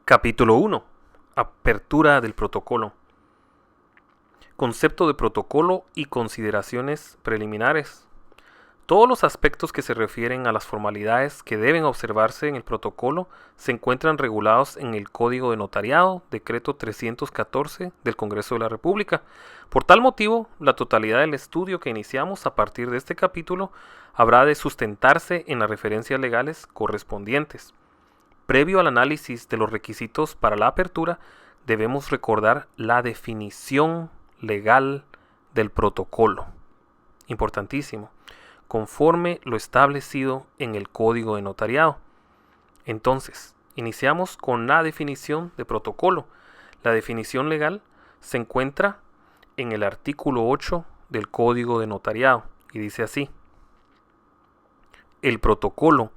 Capítulo 1. Apertura del protocolo. Concepto de protocolo y consideraciones preliminares. Todos los aspectos que se refieren a las formalidades que deben observarse en el protocolo se encuentran regulados en el Código de Notariado, Decreto 314 del Congreso de la República. Por tal motivo, la totalidad del estudio que iniciamos a partir de este capítulo habrá de sustentarse en las referencias legales correspondientes. Previo al análisis de los requisitos para la apertura, debemos recordar la definición legal del protocolo. Importantísimo. Conforme lo establecido en el Código de Notariado. Entonces, iniciamos con la definición de protocolo. La definición legal se encuentra en el artículo 8 del Código de Notariado y dice así: el protocolo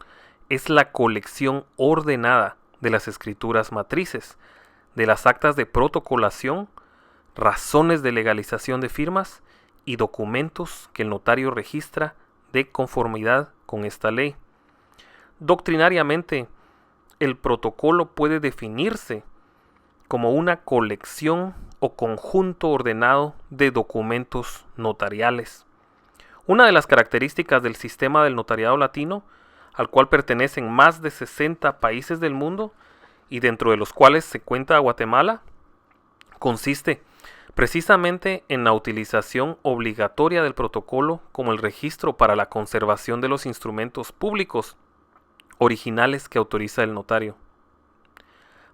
es la colección ordenada de las escrituras matrices, de las actas de protocolación, razones de legalización de firmas y documentos que el notario registra de conformidad con esta ley. Doctrinariamente, el protocolo puede definirse como una colección o conjunto ordenado de documentos notariales. Una de las características del sistema del notariado latino, al cual pertenecen más de 60 países del mundo y dentro de los cuales se cuenta Guatemala, consiste precisamente en la utilización obligatoria del protocolo como el registro para la conservación de los instrumentos públicos originales que autoriza el notario.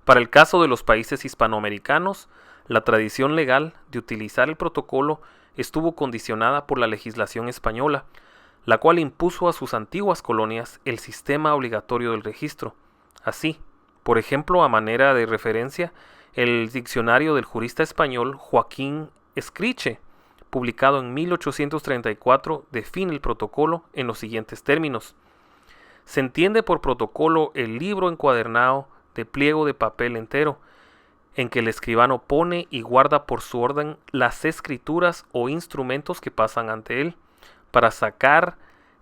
Para el caso de los países hispanoamericanos, la tradición legal de utilizar el protocolo estuvo condicionada por la legislación española, la cual impuso a sus antiguas colonias el sistema obligatorio del registro. Así, por ejemplo, a manera de referencia, el diccionario del jurista español Joaquín Escriche, publicado en 1834, define el protocolo en los siguientes términos. Se entiende por protocolo el libro encuadernado de pliego de papel entero, en que el escribano pone y guarda por su orden las escrituras o instrumentos que pasan ante él, para sacar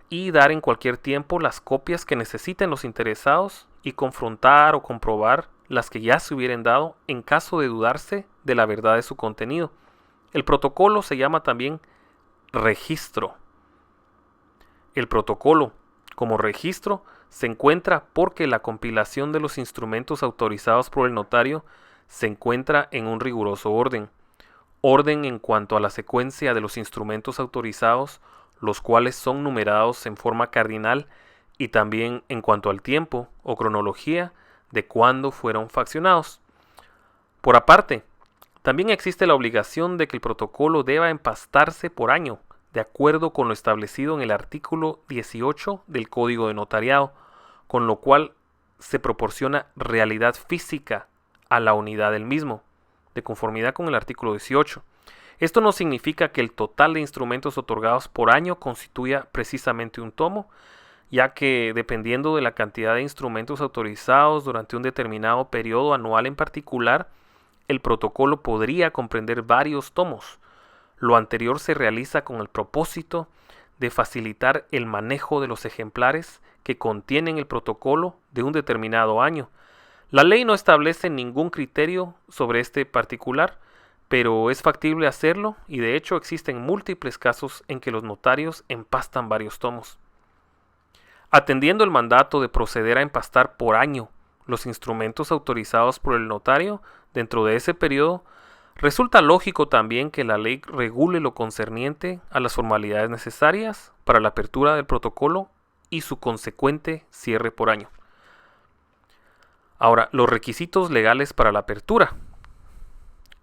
y dar en cualquier tiempo las copias que necesiten los interesados y confrontar o comprobar las que ya se hubieran dado en caso de dudarse de la verdad de su contenido. El protocolo se llama también registro. El protocolo, como registro, se encuentra porque la compilación de los instrumentos autorizados por el notario se encuentra en un riguroso orden. Orden en cuanto a la secuencia de los instrumentos autorizados, los cuales son numerados en forma cardinal, y también en cuanto al tiempo o cronología de cuándo fueron faccionados. Por aparte, también existe la obligación de que el protocolo deba empastarse por año, de acuerdo con lo establecido en el artículo 18 del Código de Notariado, con lo cual se proporciona realidad física a la unidad del mismo, de conformidad con el artículo 18. Esto no significa que el total de instrumentos otorgados por año constituya precisamente un tomo, ya que dependiendo de la cantidad de instrumentos autorizados durante un determinado periodo anual en particular, el protocolo podría comprender varios tomos. Lo anterior se realiza con el propósito de facilitar el manejo de los ejemplares que contienen el protocolo de un determinado año. La ley no establece ningún criterio sobre este particular, pero es factible hacerlo y de hecho existen múltiples casos en que los notarios empastan varios tomos. Atendiendo el mandato de proceder a empastar por año los instrumentos autorizados por el notario dentro de ese periodo, resulta lógico también que la ley regule lo concerniente a las formalidades necesarias para la apertura del protocolo y su consecuente cierre por año. Ahora, los requisitos legales para la apertura.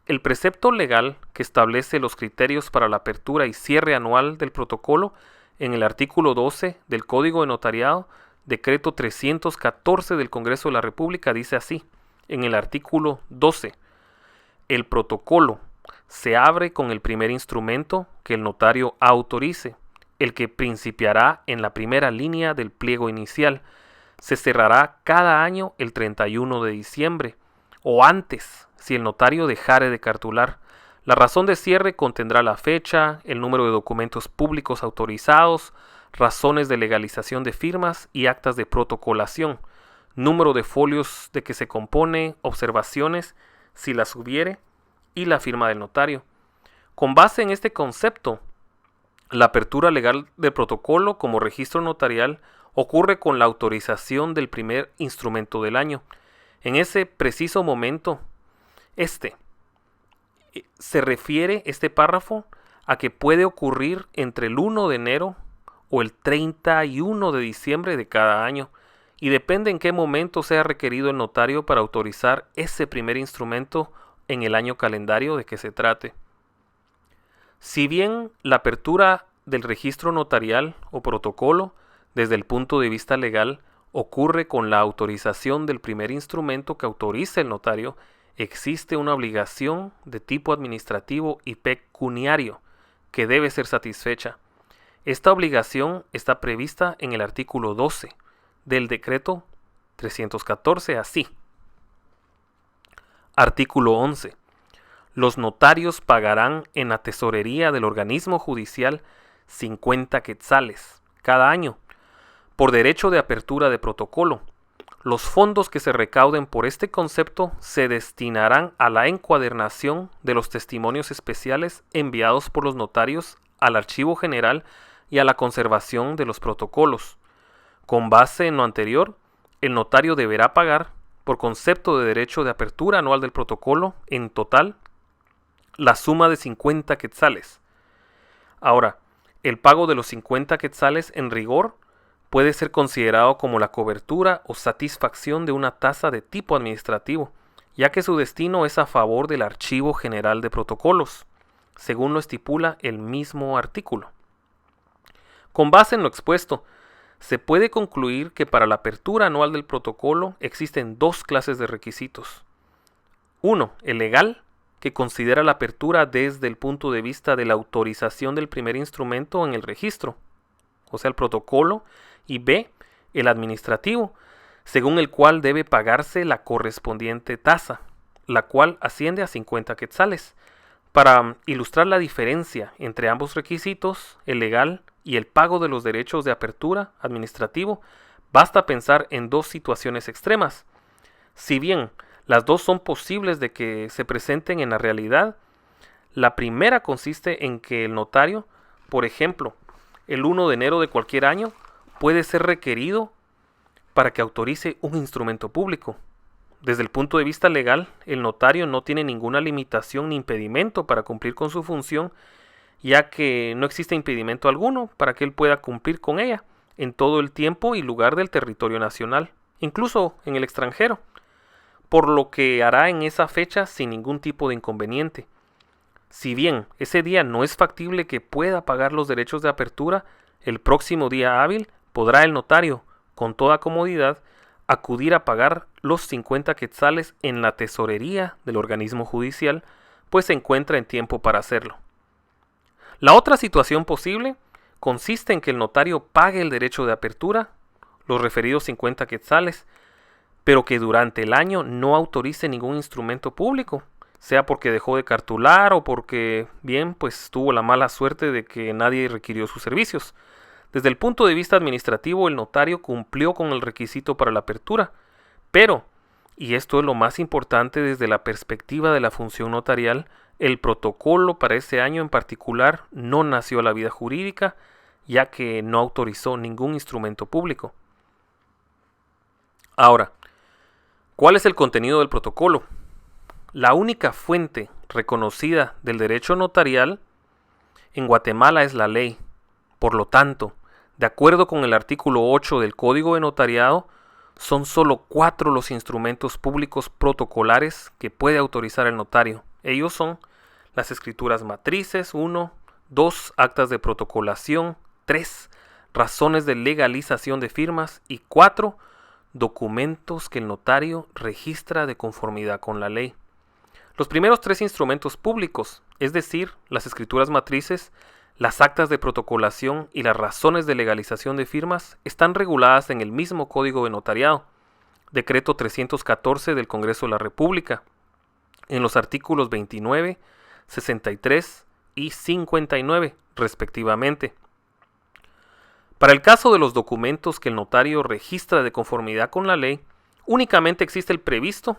El precepto legal que establece los criterios para la apertura y cierre anual del protocolo en el artículo 12 del Código de Notariado, Decreto 314 del Congreso de la República, dice así, en el artículo 12, el protocolo se abre con el primer instrumento que el notario autorice, el que principiará en la primera línea del pliego inicial, se cerrará cada año el 31 de diciembre, o antes, si el notario dejare de cartular. La razón de cierre contendrá la fecha, el número de documentos públicos autorizados, razones de legalización de firmas y actas de protocolación. número de folios de que se compone, observaciones, si las hubiere, y la firma del notario. Con base en este concepto, la apertura legal del protocolo como registro notarial ocurre con la autorización del primer instrumento del año. En ese preciso momento, se refiere este párrafo a que puede ocurrir entre el 1 de enero o el 31 de diciembre de cada año, y depende en qué momento sea requerido el notario para autorizar ese primer instrumento en el año calendario de que se trate. Si bien la apertura del registro notarial o protocolo, desde el punto de vista legal, ocurre con la autorización del primer instrumento que autorice el notario, existe una obligación de tipo administrativo y pecuniario que debe ser satisfecha. Esta obligación está prevista en el artículo 12 del decreto 314 así. Artículo 11. Los notarios pagarán en la tesorería del organismo judicial 50 quetzales cada año por derecho de apertura de protocolo. Los fondos que se recauden por este concepto se destinarán a la encuadernación de los testimonios especiales enviados por los notarios al Archivo General y a la conservación de los protocolos. Con base en lo anterior, el notario deberá pagar, por concepto de derecho de apertura anual del protocolo, en total, la suma de 50 quetzales. Ahora, el pago de los 50 quetzales en rigor puede ser considerado como la cobertura o satisfacción de una tasa de tipo administrativo, ya que su destino es a favor del Archivo General de Protocolos, según lo estipula el mismo artículo. Con base en lo expuesto, se puede concluir que para la apertura anual del protocolo existen dos clases de requisitos. Uno, el legal, que considera la apertura desde el punto de vista de la autorización del primer instrumento en el registro, o sea, el protocolo, y B, el administrativo, según el cual debe pagarse la correspondiente tasa, la cual asciende a 50 quetzales. Para ilustrar la diferencia entre ambos requisitos, el legal y el pago de los derechos de apertura administrativo, basta pensar en dos situaciones extremas. Si bien las dos son posibles de que se presenten en la realidad, la primera consiste en que el notario, por ejemplo, el 1 de enero de cualquier año, puede ser requerido para que autorice un instrumento público. Desde el punto de vista legal, el notario no tiene ninguna limitación ni impedimento para cumplir con su función, ya que no existe impedimento alguno para que él pueda cumplir con ella en todo el tiempo y lugar del territorio nacional, incluso en el extranjero, por lo que hará en esa fecha sin ningún tipo de inconveniente. Si bien ese día no es factible que pueda pagar los derechos de apertura, el próximo día hábil podrá el notario, con toda comodidad, acudir a pagar los 50 quetzales en la tesorería del organismo judicial, pues se encuentra en tiempo para hacerlo. La otra situación posible consiste en que el notario pague el derecho de apertura, los referidos 50 quetzales, pero que durante el año no autorice ningún instrumento público, sea porque dejó de cartular o porque, bien, pues tuvo la mala suerte de que nadie requirió sus servicios. Desde el punto de vista administrativo, el notario cumplió con el requisito para la apertura, pero, y esto es lo más importante desde la perspectiva de la función notarial, el protocolo para ese año en particular no nació a la vida jurídica, ya que no autorizó ningún instrumento público. Ahora, ¿cuál es el contenido del protocolo? La única fuente reconocida del derecho notarial en Guatemala es la ley. Por lo tanto, de acuerdo con el artículo 8 del Código de Notariado, son solo 4 los instrumentos públicos protocolares que puede autorizar el notario. Ellos son las escrituras matrices, 1, 2, actas de protocolación, 3, razones de legalización de firmas y 4, documentos que el notario registra de conformidad con la ley. Los primeros 3 instrumentos públicos, es decir, las escrituras matrices, las actas de protocolación y las razones de legalización de firmas, están reguladas en el mismo Código de Notariado, Decreto 314 del Congreso de la República, en los artículos 29, 63 y 59, respectivamente. Para el caso de los documentos que el notario registra de conformidad con la ley, únicamente existe el previsto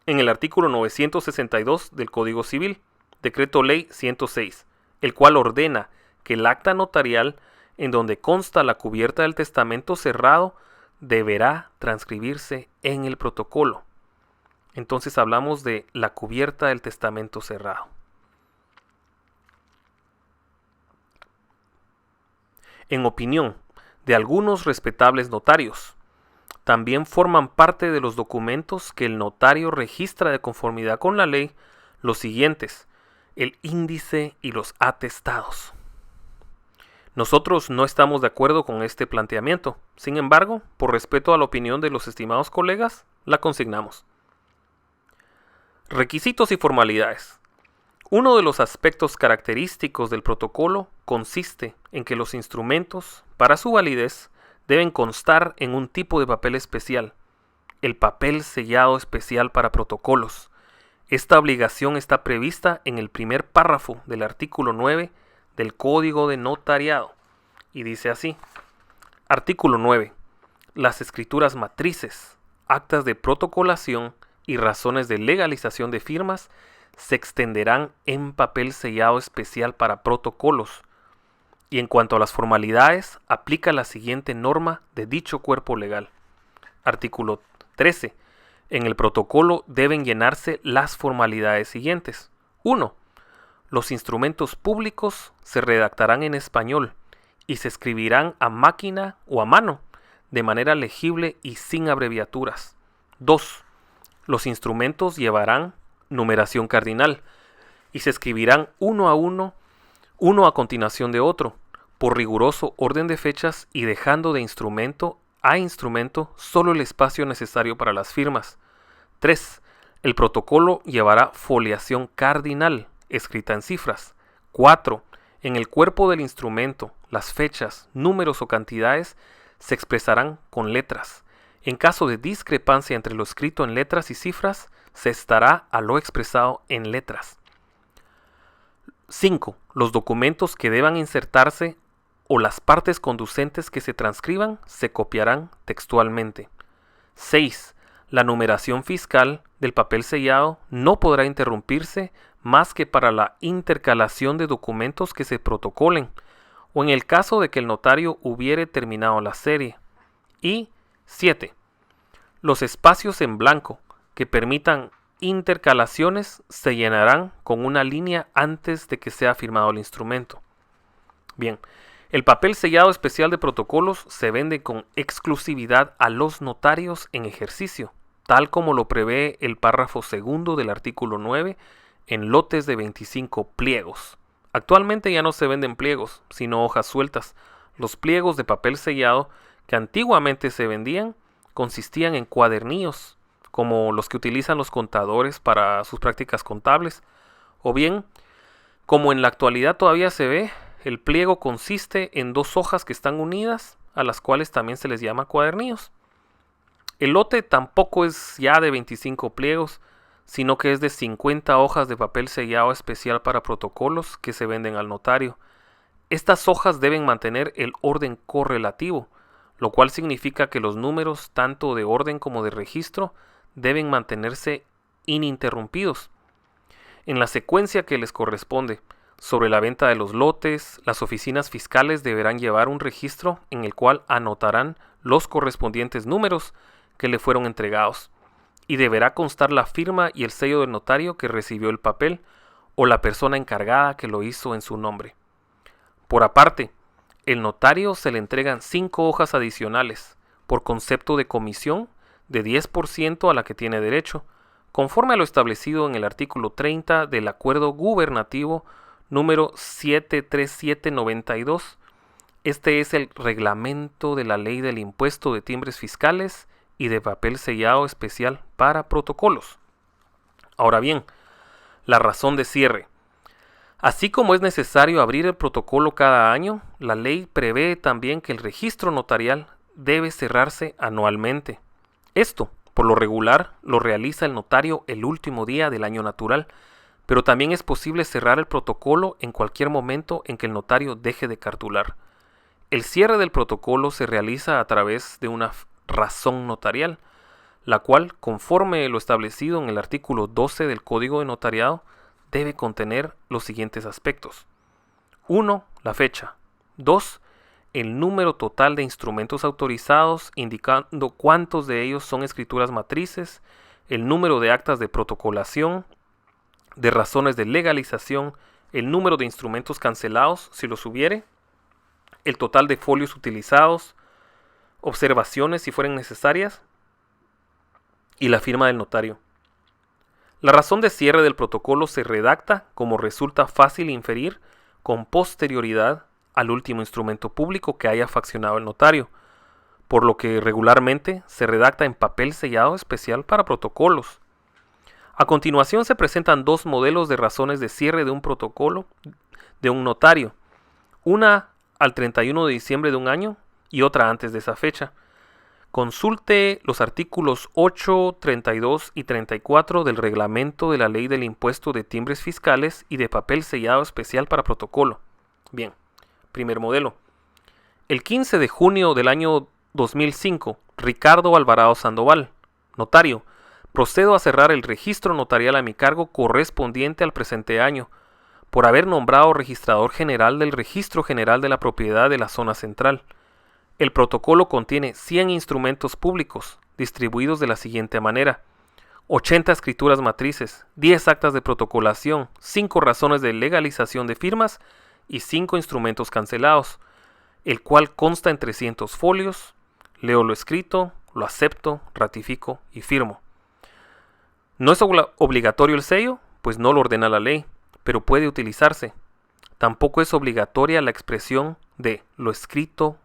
en el artículo 962 del Código Civil, Decreto Ley 106, el cual ordena que el acta notarial en donde consta la cubierta del testamento cerrado deberá transcribirse en el protocolo. Entonces hablamos de la cubierta del testamento cerrado. En opinión de algunos respetables notarios, también forman parte de los documentos que el notario registra de conformidad con la ley los siguientes: el índice y los atestados. Nosotros no estamos de acuerdo con este planteamiento. Sin embargo, por respeto a la opinión de los estimados colegas, la consignamos. Requisitos y formalidades. Uno de los aspectos característicos del protocolo consiste en que los instrumentos, para su validez, deben constar en un tipo de papel especial, el papel sellado especial para protocolos. Esta obligación está prevista en el primer párrafo del artículo 9 del Código de Notariado, y dice así: Artículo 9. Las escrituras matrices, actas de protocolación y razones de legalización de firmas se extenderán en papel sellado especial para protocolos. Y en cuanto a las formalidades, aplica la siguiente norma de dicho cuerpo legal. Artículo 13. En el protocolo deben llenarse las formalidades siguientes. 1. Los instrumentos públicos se redactarán en español y se escribirán a máquina o a mano, de manera legible y sin abreviaturas. 2. Los instrumentos llevarán numeración cardinal y se escribirán uno a continuación de otro, por riguroso orden de fechas y dejando de instrumento a instrumento solo el espacio necesario para las firmas. 3. El protocolo llevará foliación cardinal, escrita en cifras. 4. En el cuerpo del instrumento, las fechas, números o cantidades se expresarán con letras. En caso de discrepancia entre lo escrito en letras y cifras, se estará a lo expresado en letras. 5. Los documentos que deban insertarse o las partes conducentes que se transcriban se copiarán textualmente. 6. La numeración fiscal del papel sellado no podrá interrumpirse más que para la intercalación de documentos que se protocolen, o en el caso de que el notario hubiere terminado la serie. Y 7. Los espacios en blanco que permitan intercalaciones se llenarán con una línea antes de que sea firmado el instrumento. Bien, el papel sellado especial de protocolos se vende con exclusividad a los notarios en ejercicio, tal como lo prevé el párrafo segundo del artículo 9, en lotes de 25 pliegos. Actualmente ya no se venden pliegos, sino hojas sueltas. Los pliegos de papel sellado que antiguamente se vendían consistían en cuadernillos, como los que utilizan los contadores para sus prácticas contables, o bien, como en la actualidad todavía se ve, el pliego consiste en 2 hojas que están unidas, a las cuales también se les llama cuadernillos. El lote tampoco es ya de 25 pliegos, sino que es de 50 hojas de papel sellado especial para protocolos que se venden al notario. Estas hojas deben mantener el orden correlativo, lo cual significa que los números, tanto de orden como de registro, deben mantenerse ininterrumpidos en la secuencia que les corresponde. Sobre la venta de los lotes, las oficinas fiscales deberán llevar un registro en el cual anotarán los correspondientes números que le fueron entregados, y deberá constar la firma y el sello del notario que recibió el papel o la persona encargada que lo hizo en su nombre. Por aparte, el notario se le entregan 5 hojas adicionales por concepto de comisión de 10% a la que tiene derecho, conforme a lo establecido en el artículo 30 del Acuerdo Gubernativo número 73792. Este es el reglamento de la Ley del Impuesto de Timbres Fiscales y de papel sellado especial para protocolos. Ahora bien, la razón de cierre. Así como es necesario abrir el protocolo cada año, la ley prevé también que el registro notarial debe cerrarse anualmente. Esto, por lo regular, lo realiza el notario el último día del año natural, pero también es posible cerrar el protocolo en cualquier momento en que el notario deje de cartular. El cierre del protocolo se realiza a través de una razón notarial, la cual, conforme lo establecido en el artículo 12 del Código de Notariado, debe contener los siguientes aspectos. 1. La fecha. 2. El número total de instrumentos autorizados, indicando cuántos de ellos son escrituras matrices, el número de actas de protocolación, de razones de legalización, el número de instrumentos cancelados, si los hubiere, el total de folios utilizados, observaciones si fueren necesarias, y la firma del notario. La razón de cierre del protocolo se redacta, como resulta fácil inferir, con posterioridad al último instrumento público que haya faccionado el notario, por lo que regularmente se redacta en papel sellado especial para protocolos. A continuación se presentan dos modelos de razones de cierre de un protocolo de un notario, una al 31 de diciembre de un año y otra antes de esa fecha. Consulte los artículos 8, 32 y 34 del reglamento de la Ley del Impuesto de Timbres Fiscales y de Papel Sellado Especial para Protocolo. Bien, primer modelo. El 15 de junio del año 2005, Ricardo Alvarado Sandoval, notario, procedo a cerrar el registro notarial a mi cargo correspondiente al presente año, por haber nombrado registrador general del Registro General de la Propiedad de la Zona Central. El protocolo contiene 100 instrumentos públicos, distribuidos de la siguiente manera: 80 escrituras matrices, 10 actas de protocolación, 5 razones de legalización de firmas y 5 instrumentos cancelados, el cual consta en 300 folios. Leo lo escrito, lo acepto, ratifico y firmo. ¿No es obligatorio el sello? Pues no lo ordena la ley, pero puede utilizarse. Tampoco es obligatoria la expresión de lo escrito,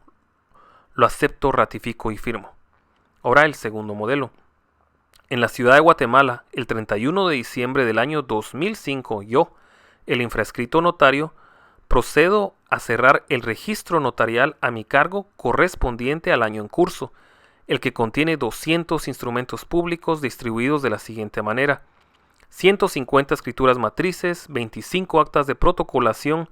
lo acepto, ratifico y firmo. Ahora el segundo modelo. En la ciudad de Guatemala, el 31 de diciembre del año 2005, yo, el infrascrito notario, procedo a cerrar el registro notarial a mi cargo correspondiente al año en curso, el que contiene 200 instrumentos públicos distribuidos de la siguiente manera: 150 escrituras matrices, 25 actas de protocolación,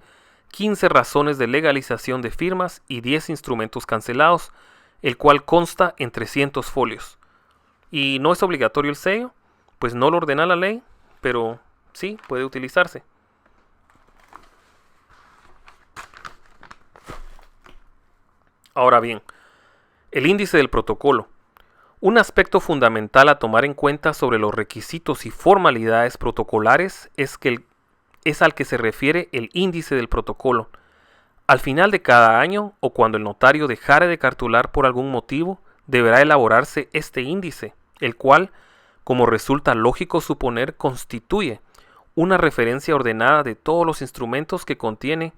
15 razones de legalización de firmas y 10 instrumentos cancelados, el cual consta en 300 folios. ¿Y no es obligatorio el sello? Pues no lo ordena la ley, pero sí puede utilizarse. Ahora bien, el índice del protocolo. Un aspecto fundamental a tomar en cuenta sobre los requisitos y formalidades protocolares es al que se refiere el índice del protocolo. Al final de cada año o cuando el notario dejare de cartular por algún motivo, deberá elaborarse este índice, el cual, como resulta lógico suponer, constituye una referencia ordenada de todos los instrumentos que contiene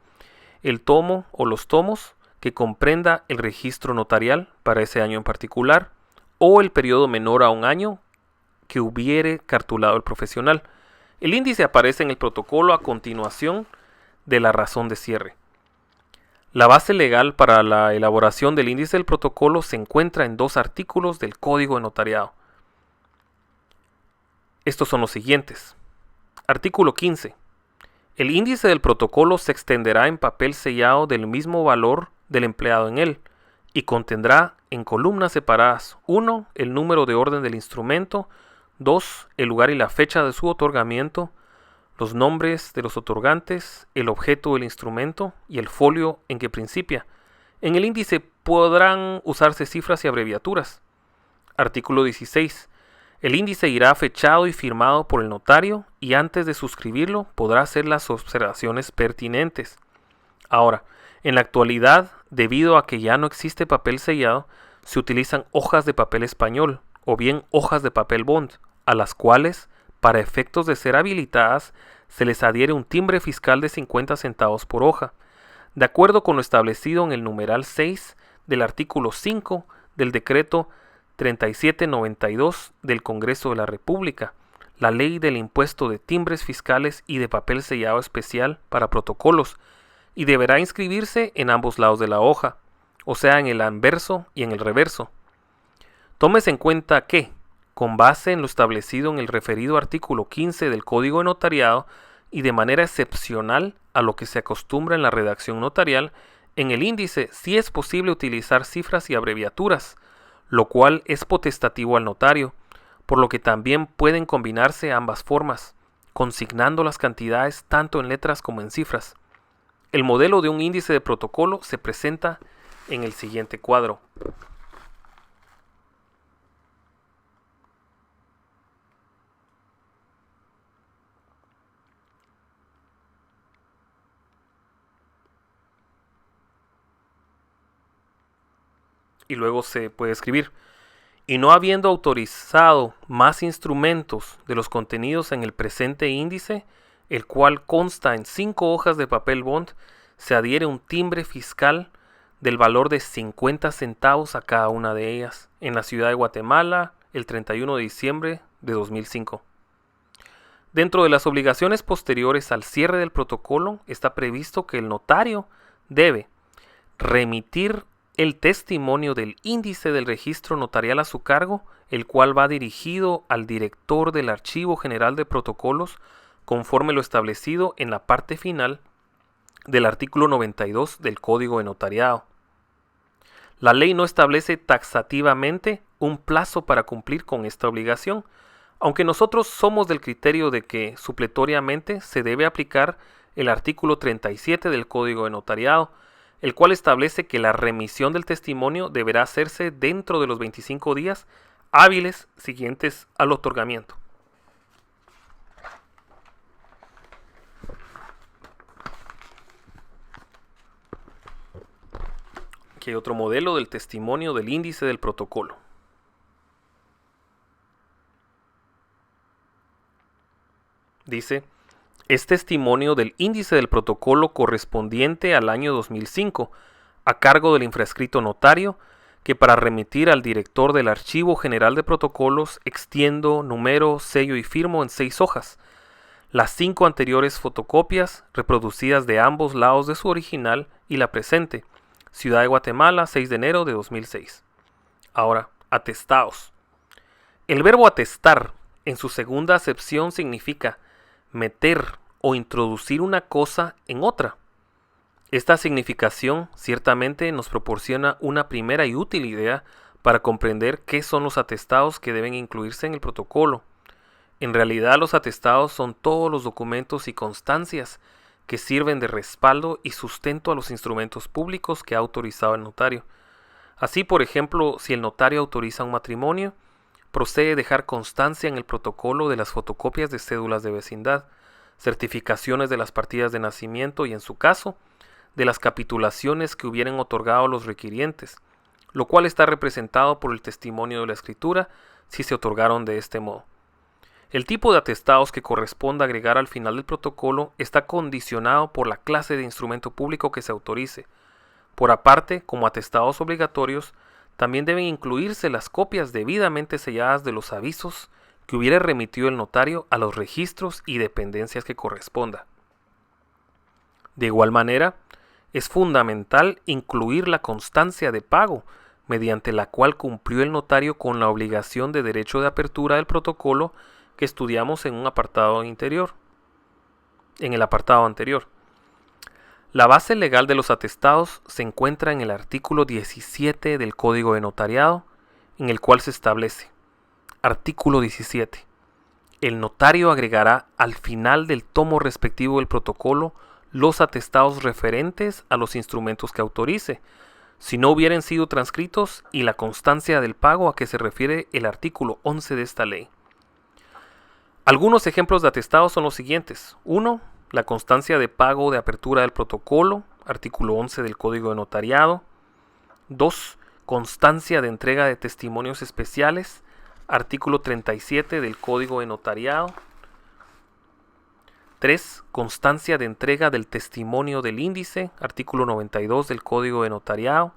el tomo o los tomos que comprenda el registro notarial para ese año en particular, o el periodo menor a un año que hubiere cartulado el profesional. El índice aparece en el protocolo a continuación de la razón de cierre. La base legal para la elaboración del índice del protocolo se encuentra en 2 artículos del Código de Notariado. Estos son los siguientes. Artículo 15. El índice del protocolo se extenderá en papel sellado del mismo valor del empleado en él y contendrá en columnas separadas: 1. El número de orden del instrumento; 2. El lugar y la fecha de su otorgamiento; los nombres de los otorgantes; el objeto del instrumento y el folio en que principia. En el índice podrán usarse cifras y abreviaturas. Artículo 16. El índice irá fechado y firmado por el notario y antes de suscribirlo podrá hacer las observaciones pertinentes. Ahora, en la actualidad, debido a que ya no existe papel sellado, se utilizan hojas de papel español o bien hojas de papel bond, a las cuales, para efectos de ser habilitadas, se les adhiere un timbre fiscal de 50 centavos por hoja, de acuerdo con lo establecido en el numeral 6 del artículo 5 del decreto 3792 del Congreso de la República, la Ley del Impuesto de Timbres Fiscales y de Papel Sellado Especial para Protocolos, y deberá inscribirse en ambos lados de la hoja, o sea, en el anverso y en el reverso. Tómese en cuenta que, con base en lo establecido en el referido artículo 15 del Código de Notariado y de manera excepcional a lo que se acostumbra en la redacción notarial, en el índice sí es posible utilizar cifras y abreviaturas, lo cual es potestativo al notario, por lo que también pueden combinarse ambas formas, consignando las cantidades tanto en letras como en cifras. El modelo de un índice de protocolo se presenta en el siguiente cuadro. Y luego se puede escribir: y no habiendo autorizado más instrumentos de los contenidos en el presente índice, el cual consta en 5 hojas de papel bond, se adhiere un timbre fiscal del valor de 50 centavos a cada una de ellas, en la ciudad de Guatemala, el 31 de diciembre de 2005. Dentro de las obligaciones posteriores al cierre del protocolo está previsto que el notario debe remitir el testimonio del índice del registro notarial a su cargo, el cual va dirigido al director del Archivo General de Protocolos conforme lo establecido en la parte final del artículo 92 del Código de Notariado. La ley no establece taxativamente un plazo para cumplir con esta obligación, aunque nosotros somos del criterio de que supletoriamente se debe aplicar el artículo 37 del Código de Notariado, el cual establece que la remisión del testimonio deberá hacerse dentro de los 25 días hábiles siguientes al otorgamiento. Aquí hay otro modelo del testimonio del índice del protocolo. Dice: es testimonio del índice del protocolo correspondiente al año 2005, a cargo del infrascrito notario, que para remitir al director del Archivo General de Protocolos extiendo, numero, sello y firmo en 6 hojas. Las 5 anteriores fotocopias, reproducidas de ambos lados de su original, y la presente, Ciudad de Guatemala, 6 de enero de 2006. Ahora, atestados. El verbo atestar, en su segunda acepción, significa meter o introducir una cosa en otra. Esta significación ciertamente nos proporciona una primera y útil idea para comprender qué son los atestados que deben incluirse en el protocolo. En realidad, los atestados son todos los documentos y constancias que sirven de respaldo y sustento a los instrumentos públicos que ha autorizado el notario. Así, por ejemplo, si el notario autoriza un matrimonio, procede dejar constancia en el protocolo de las fotocopias de cédulas de vecindad, certificaciones de las partidas de nacimiento y, en su caso, de las capitulaciones que hubieran otorgado los requirientes, lo cual está representado por el testimonio de la escritura si se otorgaron de este modo. El tipo de atestados que corresponda agregar al final del protocolo está condicionado por la clase de instrumento público que se autorice. Por aparte, como atestados obligatorios, también deben incluirse las copias debidamente selladas de los avisos que hubiera remitido el notario a los registros y dependencias que corresponda. De igual manera, es fundamental incluir la constancia de pago, mediante la cual cumplió el notario con la obligación de derecho de apertura del protocolo que estudiamos en el apartado anterior. La base legal de los atestados se encuentra en el artículo 17 del Código de Notariado, en el cual se establece: artículo 17. El notario agregará al final del tomo respectivo del protocolo los atestados referentes a los instrumentos que autorice, si no hubieran sido transcritos, y la constancia del pago a que se refiere el artículo 11 de esta ley. Algunos ejemplos de atestados son los siguientes. 1. La constancia de pago de apertura del protocolo, artículo 11 del Código de Notariado. 2. Constancia de entrega de testimonios especiales, artículo 37 del Código de Notariado. 3. Constancia de entrega del testimonio del índice, artículo 92 del Código de Notariado.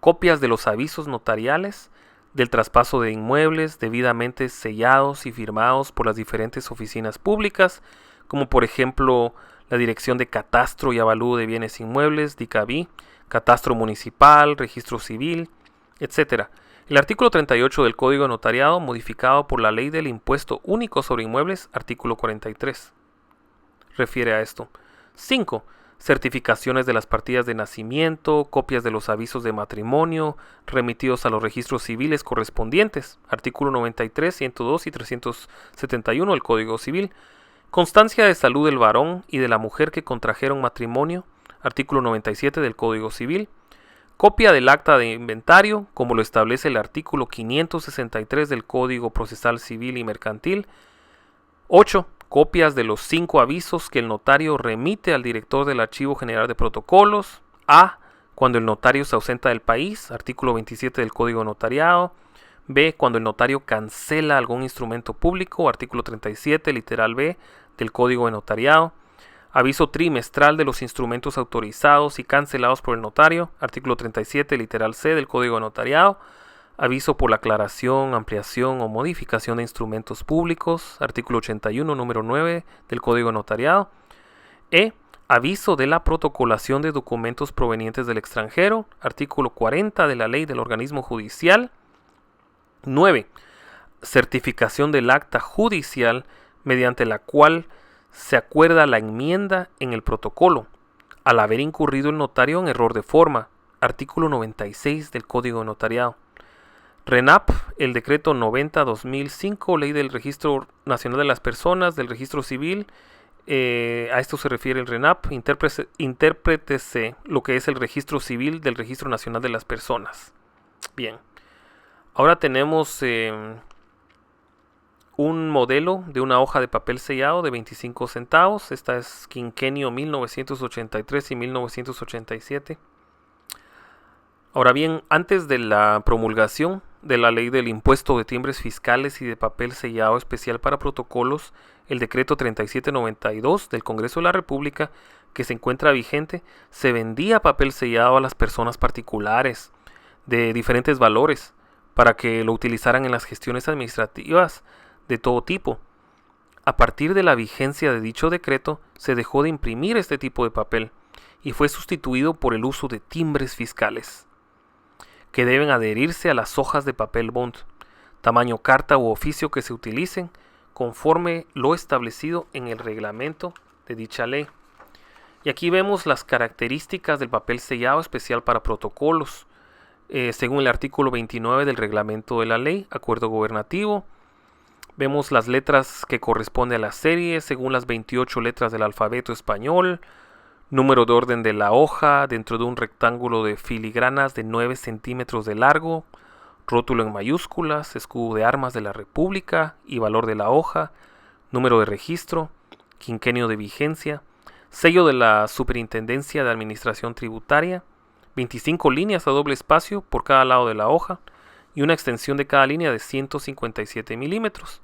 Copias de los avisos notariales del traspaso de inmuebles debidamente sellados y firmados por las diferentes oficinas públicas, como por ejemplo la Dirección de Catastro y Avalúo de Bienes Inmuebles, DICABI, Catastro Municipal, Registro Civil, etc. El artículo 38 del Código de Notariado, modificado por la Ley del Impuesto Único sobre Inmuebles, artículo 43. Refiere a esto. 5. certificaciones de las partidas de nacimiento, copias de los avisos de matrimonio remitidos a los registros civiles correspondientes, artículo 93, 102 y 371 del Código Civil, constancia de salud del varón y de la mujer que contrajeron matrimonio, artículo 97 del Código Civil, copia del acta de inventario, como lo establece el artículo 563 del Código Procesal Civil y Mercantil. 8. Copias de los 5 avisos que el notario remite al director del Archivo General de Protocolos. A. Cuando el notario se ausenta del país, artículo 27 del Código Notariado. B. Cuando el notario cancela algún instrumento público, artículo 37, literal B, del Código de Notariado. Aviso trimestral de los instrumentos autorizados y cancelados por el notario, artículo 37, literal C, del Código de Notariado. Aviso por la aclaración, ampliación o modificación de instrumentos públicos, artículo 81, número 9 del Código Notariado. E. Aviso de la protocolación de documentos provenientes del extranjero, artículo 40 de la Ley del Organismo Judicial. 9. Certificación del acta judicial mediante la cual se acuerda la enmienda en el protocolo, al haber incurrido el notario en error de forma, artículo 96 del Código Notariado. RENAP, el decreto 90-2005, ley del Registro Nacional de las Personas, del Registro Civil, a esto se refiere el RENAP, intérpretese lo que es el Registro Civil del Registro Nacional de las Personas. Bien, ahora tenemos un modelo de una hoja de papel sellado de 25 centavos, esta es quinquenio 1983 y 1987. Ahora bien, antes de la promulgación de la ley del impuesto de timbres fiscales y de papel sellado especial para protocolos, el decreto 3792 del Congreso de la República, que se encuentra vigente, se vendía papel sellado a las personas particulares de diferentes valores para que lo utilizaran en las gestiones administrativas de todo tipo. A partir de la vigencia de dicho decreto, se dejó de imprimir este tipo de papel y fue sustituido por el uso de timbres fiscales, que deben adherirse a las hojas de papel bond, tamaño carta u oficio que se utilicen, conforme lo establecido en el reglamento de dicha ley. Y aquí vemos las características del papel sellado especial para protocolos, según el artículo 29 del reglamento de la ley, acuerdo gubernativo. Vemos las letras que corresponden a la serie, según las 28 letras del alfabeto español, número de orden de la hoja dentro de un rectángulo de filigranas de 9 centímetros de largo, rótulo en mayúsculas, escudo de armas de la República y valor de la hoja, número de registro, quinquenio de vigencia, sello de la Superintendencia de Administración Tributaria, 25 líneas a doble espacio por cada lado de la hoja y una extensión de cada línea de 157 milímetros.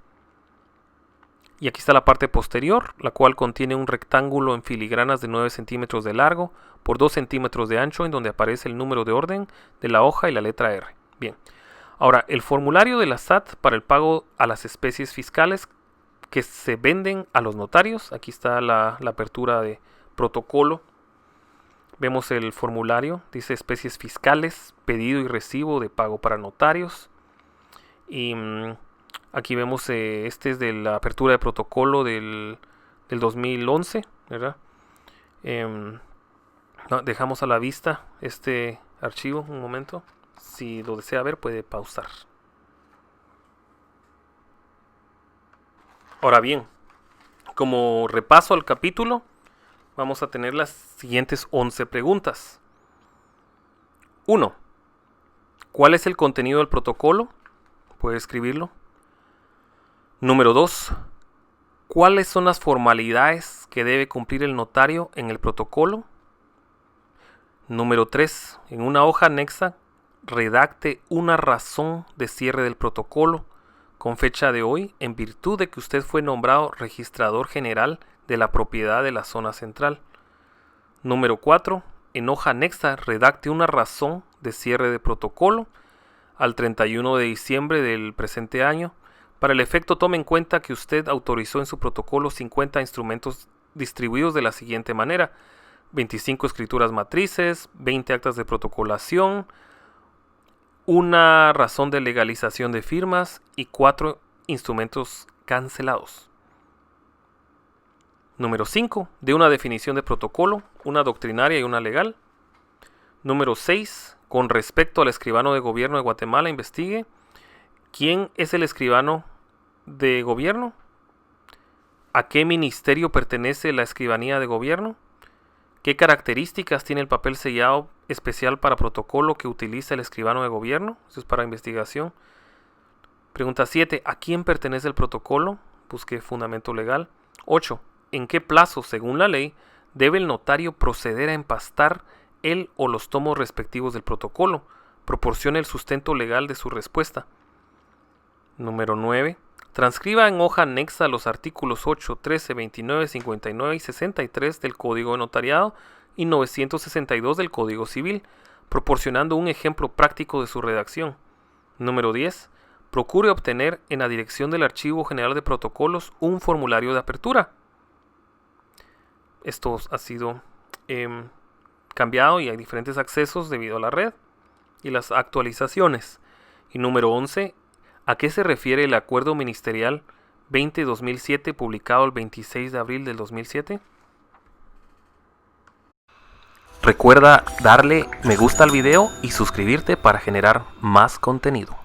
Y aquí está la parte posterior, la cual contiene un rectángulo en filigranas de 9 centímetros de largo por 2 centímetros de ancho, en donde aparece el número de orden de la hoja y la letra R. Bien, ahora el formulario de la SAT para el pago a las especies fiscales que se venden a los notarios. Aquí está la apertura de protocolo. Vemos el formulario, dice especies fiscales, pedido y recibo de pago para notarios. Y aquí vemos, este es de la apertura de protocolo del 2011, ¿verdad? Dejamos a la vista este archivo un momento. Si lo desea ver, puede pausar. Ahora bien, como repaso al capítulo, vamos a tener las siguientes 11 preguntas. 1. ¿Cuál es el contenido del protocolo? Puede escribirlo. Número 2. ¿Cuáles son las formalidades que debe cumplir el notario en el protocolo? Número 3. En una hoja anexa, redacte una razón de cierre del protocolo con fecha de hoy, en virtud de que usted fue nombrado registrador general de la propiedad de la zona central. Número 4. En hoja anexa, redacte una razón de cierre de protocolo al 31 de diciembre del presente año. Para el efecto, tome en cuenta que usted autorizó en su protocolo 50 instrumentos distribuidos de la siguiente manera: 25 escrituras matrices, 20 actas de protocolación, una razón de legalización de firmas y 4 instrumentos cancelados. Número 5. Dé una definición de protocolo, una doctrinaria y una legal. Número 6. Con respecto al escribano de gobierno de Guatemala, investigue quién es el escribano de gobierno, a qué ministerio pertenece la escribanía de gobierno, qué características tiene el papel sellado especial para protocolo que utiliza el escribano de gobierno. Eso es para investigación. Pregunta 7. ¿A quién pertenece el protocolo? Busque fundamento legal. 8. ¿En qué plazo, según la ley, debe el notario proceder a empastar el o los tomos respectivos del protocolo? Proporcione el sustento legal de su respuesta. Número 9. Transcriba en hoja anexa los artículos 8, 13, 29, 59 y 63 del Código de Notariado y 962 del Código Civil, proporcionando un ejemplo práctico de su redacción. Número 10. Procure obtener en la dirección del Archivo General de Protocolos un formulario de apertura. Esto ha sido cambiado y hay diferentes accesos debido a la red y las actualizaciones. Y número 11. ¿A qué se refiere el Acuerdo Ministerial 20-2007 publicado el 26 de abril del 2007? Recuerda darle me gusta al video y suscribirte para generar más contenido.